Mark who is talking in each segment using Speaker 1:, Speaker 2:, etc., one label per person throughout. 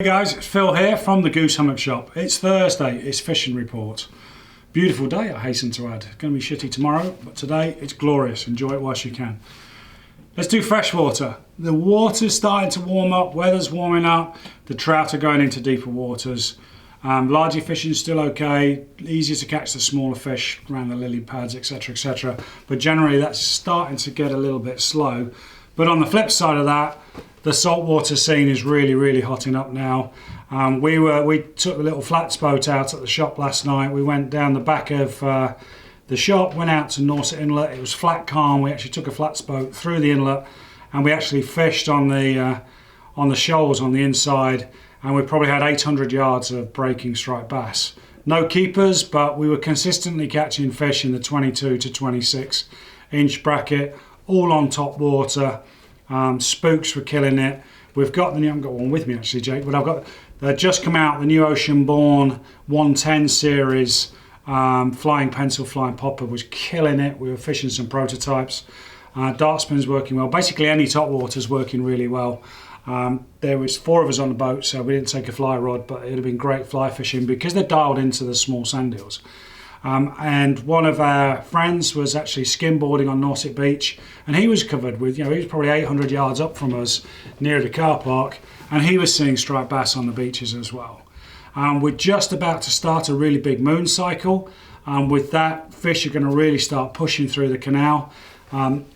Speaker 1: Hey guys, it's Phil here from the Goose Hummock shop. It's Thursday, it's fishing report. Beautiful day, I hasten to add. It's going to be shitty tomorrow, but today it's glorious. Enjoy it whilst you can. Let's do freshwater. The water's starting to warm up, weather's warming up, the trout are going into deeper waters. Larger fishing is still okay, easier to catch the smaller fish around the lily pads, etc, etc. But generally that's starting to get a little bit slow. But on the flip side of that, the saltwater scene is really hotting up now. We took the little flats boat out at the shop last night. We went down the back of the shop, went out to Norset Inlet. It was flat calm. We actually took a flats boat through the inlet and we actually fished on the shoals on the inside, and we probably had 800 yards of breaking striped bass. No keepers, but we were consistently catching fish in the 22 to 26 inch bracket, all on top water. Spooks were killing it. We've got I haven't got one with me actually, Jake, but they've just come out, the new Ocean Born 110 series. Flying pencil, flying popper was killing it. We were fishing some prototypes. Dart spin's working well. Basically any top water's working really well. There was 4 of us on the boat, so we didn't take a fly rod, but it would have been great fly fishing because they're dialed into the small sand hills. And one of our friends was actually skimboarding on Norset Beach, and he was covered with, he was probably 800 yards up from us near the car park, and he was seeing striped bass on the beaches as well. We're just about to start a really big moon cycle. With that, fish are going to really start pushing through the canal.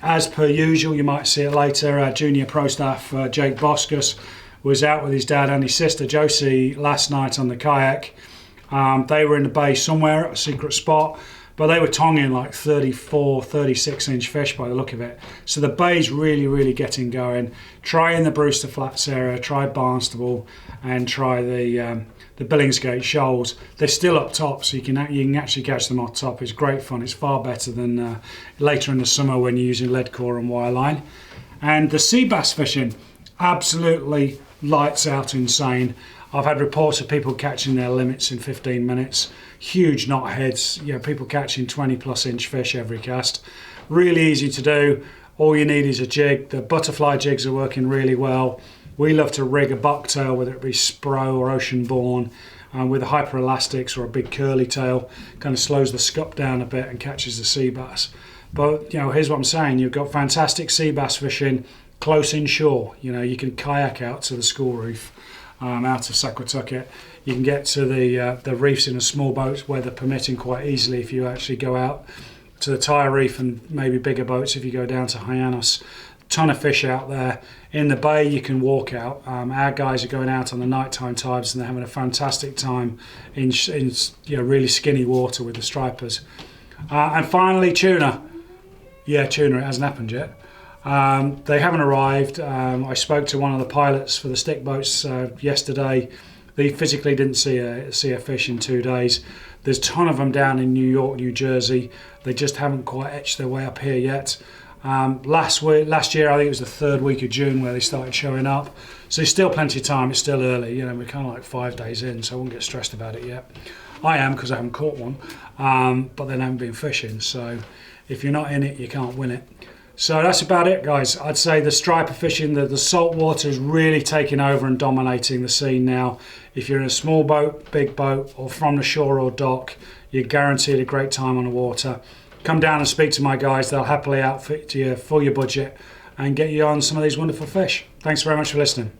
Speaker 1: As per usual, you might see it later, our junior pro staff, Jake Boskus, was out with his dad and his sister Josie last night on the kayak. They were in the bay somewhere at a secret spot, but they were tonging like 34, 36 inch fish by the look of it. So the bay's really getting going. Try in the Brewster Flats area, try Barnstable, and try the Billingsgate shoals. They're still up top, so you can actually catch them on top. It's great fun. It's far better than later in the summer when you're using lead core and wireline. And the sea bass fishing, absolutely lights out insane. I've had reports of people catching their limits in 15 minutes. Huge knot heads, people catching 20+ inch fish every cast. Really easy to do. All you need is a jig. The butterfly jigs are working really well. We love to rig a bucktail, whether it be Spro or Ocean Born, with a hyper elastics or a big curly tail. Kind of slows the scup down a bit and catches the sea bass. But here's what I'm saying: you've got fantastic sea bass fishing close inshore. You can kayak out to the school reef. Out of Saquatucket. You can get to the reefs in a small boat where they're permitting quite easily if you actually go out to the Tyre Reef, and maybe bigger boats if you go down to Hyannis. Ton of fish out there. In the bay you can walk out. Our guys are going out on the nighttime tides and they're having a fantastic time in really skinny water with the stripers. And finally, tuna. Yeah, tuna, it hasn't happened yet. They haven't arrived. I spoke to one of the pilots for the stick boats yesterday. They physically didn't see a fish in 2 days. There's a ton of them down in New York, New Jersey. They just haven't quite etched their way up here yet. Last year, I think it was the 3rd week of June where they started showing up. So there's still plenty of time. It's still early. We're kind of like 5 days in, so I won't get stressed about it yet. I am, because I haven't caught one, but then I haven't been fishing. So if you're not in it, you can't win it. So that's about it, guys. I'd say the striper fishing, the salt water is really taking over and dominating the scene now. If you're in a small boat, big boat, or from the shore or dock, you're guaranteed a great time on the water. Come down and speak to my guys. They'll happily outfit you for your budget and get you on some of these wonderful fish. Thanks very much for listening.